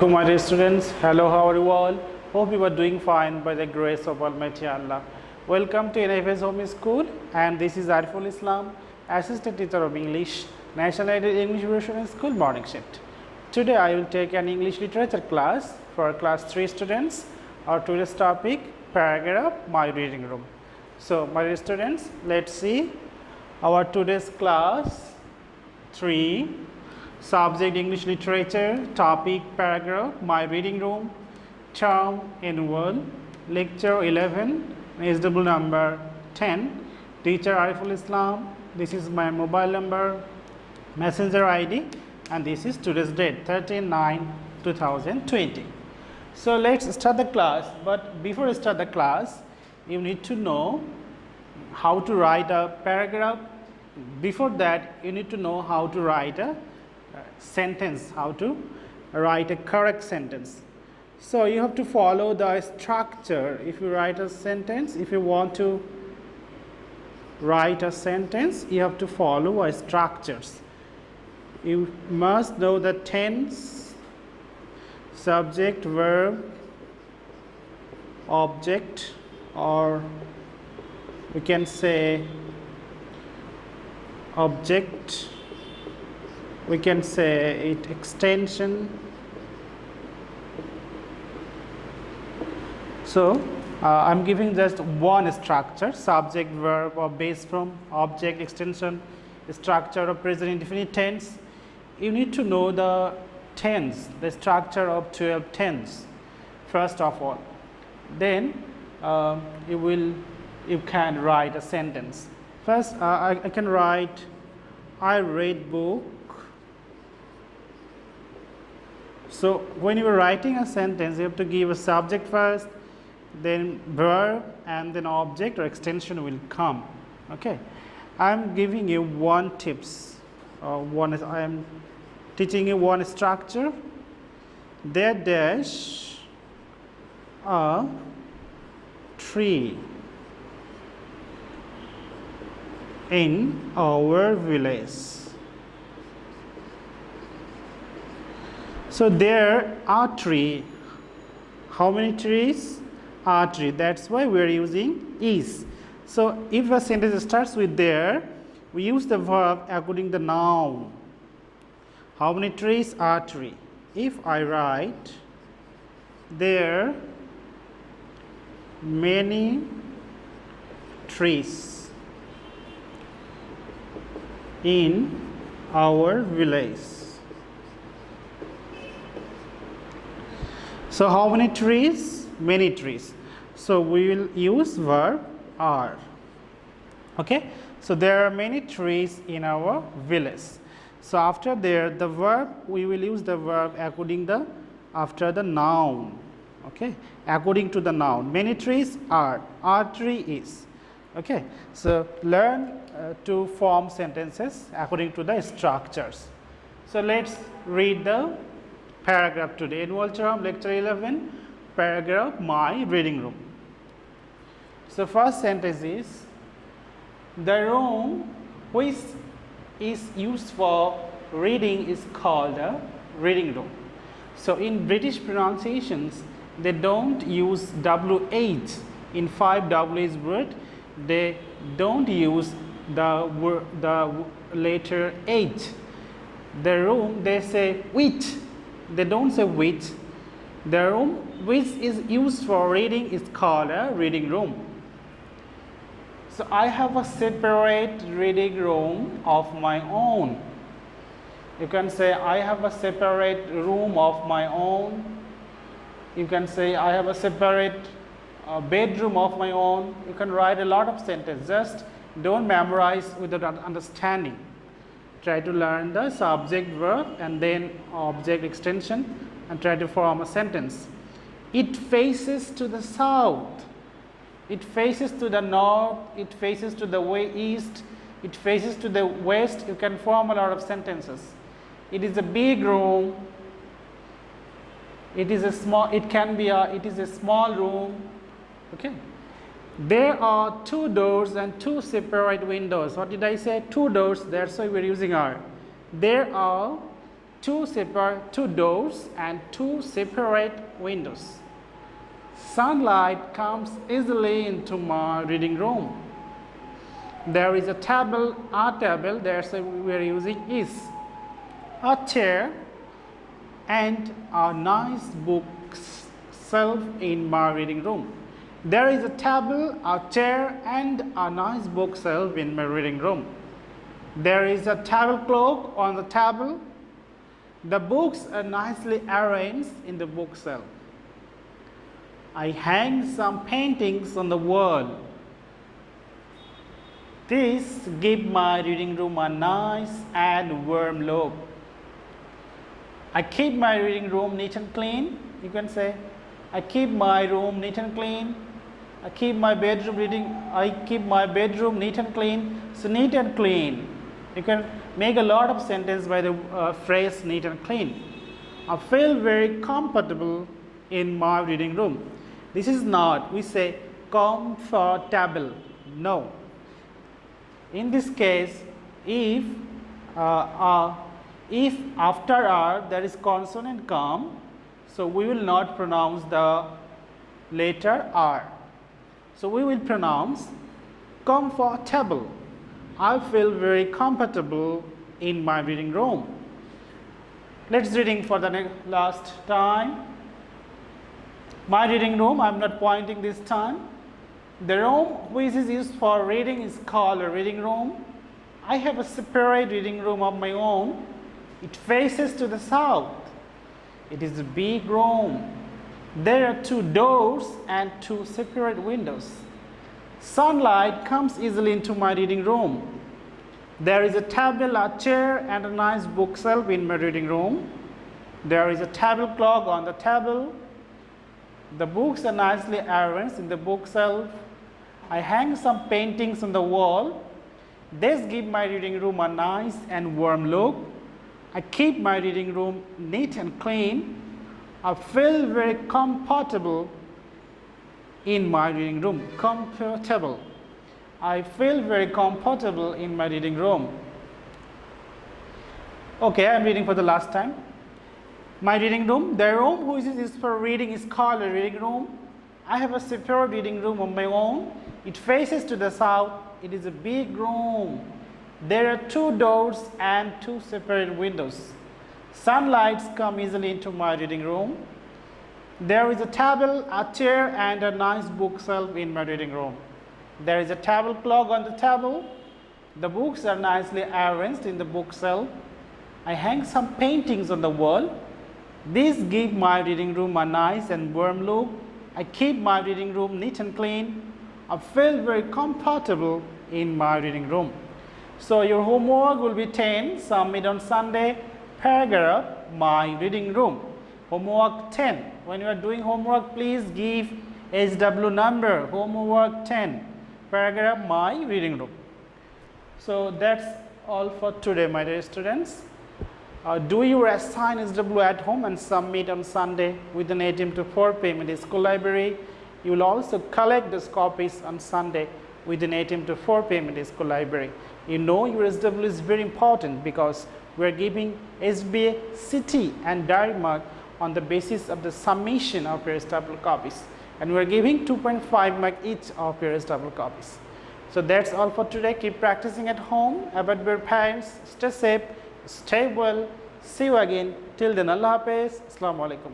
To my dear students, hello, how are you all? Hope you are doing fine by the grace of Almighty Allah. Welcome to NFS Home School, and this is Ariful Islam, Assistant Teacher of English, National Aided English Version School Morning Shift. Today I will take an English literature class for class 3 students. Our today's topic, paragraph, my reading room. So my dear students, let's see our today's class 3. Subject English literature, topic paragraph, my reading room, term annual, lecture 11, SW number 10, teacher Ariful Islam. This is my mobile number, messenger ID, and this is today's date 13/9/2020. So let's start the class, but before I start the class, you need to know how to write a paragraph. Before that, you need to know how to write a sentence, how to write a correct sentence. So you have to follow the structure. If you write a sentence, if you want to write a sentence, you have to follow a structures. You must know the tense, subject, verb, object, or we can say object, we can say it extension. So I'm giving just one structure: subject, verb, or base form, object, extension, structure of present indefinite tense. You need to know the tense, the structure of 12 tense first of all. Then you can write a sentence. First I can write, I read book. So when you are writing a sentence, you have to give a subject first, then verb, and then object or extension will come. Okay, I am giving you one tips. I am teaching you one structure. There dash a tree in our village. So there are tree. How many trees? Are tree. That's why we are using is. So if a sentence starts with there, we use the verb according to the noun. How many trees? Are tree. If I write there many trees in our village. So how many trees? Many trees. So we will use verb are. Okay, so there are many trees in our village. So after there, the verb, we will use the verb according the after the noun. Okay, according to the noun. Many trees are tree is. Okay, so learn to form sentences according to the structures. So let's read the paragraph today. Annual term, lecture 11, paragraph, my reading room. So first sentence is, the room which is used for reading is called a reading room. So in British pronunciations, they don't use WH in 5 WH word. They don't use the letter H. The room, they say which. They don't say which. The room which is used for reading is called a reading room. So I have a separate reading room of my own. You can say I have a separate room of my own. You can say I have a separate bedroom of my own. You can write a lot of sentences. Just don't memorize without understanding. Try to learn the subject, verb, and then object, extension, and try to form a sentence. It faces to the south. It faces to the north. It faces to the east. It faces to the west. You can form a lot of sentences. It is a big room. It is a small. It is a small room. Okay. There are 2 doors and 2 separate windows. What did I say? 2 doors. That's why we're using are. There are two doors and two separate windows. Sunlight comes easily into my reading room. There is a table, we are using is. A chair and a nice bookshelf in my reading room. There is a table, a chair and a nice bookshelf in my reading room. There is a tablecloth on the table. The books are nicely arranged in the bookshelf. I hang some paintings on the wall. This gives my reading room a nice and warm look. I keep my reading room neat and clean. You can say, I keep my room neat and clean. I keep my bedroom neat and clean. So neat and clean. You can make a lot of sentence by the phrase neat and clean. I feel very comfortable in my reading room. This is not, we say comfortable. No. In this case, if after R there is consonant come, so we will not pronounce the letter R. So we will pronounce comfortable. I feel very comfortable in my reading room. Let's reading for the last time. My reading room, I am not pointing this time. The room which is used for reading is called a reading room. I have a separate reading room of my own. It faces to the south. It is a big room. There are two doors and two separate windows. Sunlight comes easily into my reading room. There is a table, a chair and a nice bookshelf in my reading room. There is a tablecloth on the table. The books are nicely arranged in the bookshelf. I hang some paintings on the wall. This gives my reading room a nice and warm look. I keep my reading room neat and clean. I feel very comfortable in my reading room. Comfortable. I feel very comfortable in my reading room. Okay, I am reading for the last time. My reading room, the room which is used for reading is called a reading room. I have a separate reading room of my own. It faces to the south. It is a big room. There are two doors and two separate windows. Sunlight comes easily into my reading room. There is a table, a chair and a nice bookshelf in my reading room. There is a tablecloth on the table. The books are nicely arranged in the bookshelf. I hang some paintings on the wall. This gives my reading room a nice and warm look. I keep my reading room neat and clean. I feel very comfortable in my reading room. So your homework will be 10, submit on Sunday, paragraph, my reading room. Homework 10. When you are doing homework, please give SW number, homework 10, paragraph, my reading room. So that's all for today, my dear students. Do your assign SW at home and submit on Sunday within 8 AM to 4 PM in the school library. You will also collect those copies on Sunday within 8 AM to 4 PM in the school library. You know your SW is very important because we are giving SBA, city and direct mark on the basis of the summation of your SW copies, and we are giving 2.5 mark each of your SW copies. So that's all for today. Keep practicing at home. About your parents. Stay safe. Stay well. See you again. Till then, Allah Hafiz. Assalamu alaikum.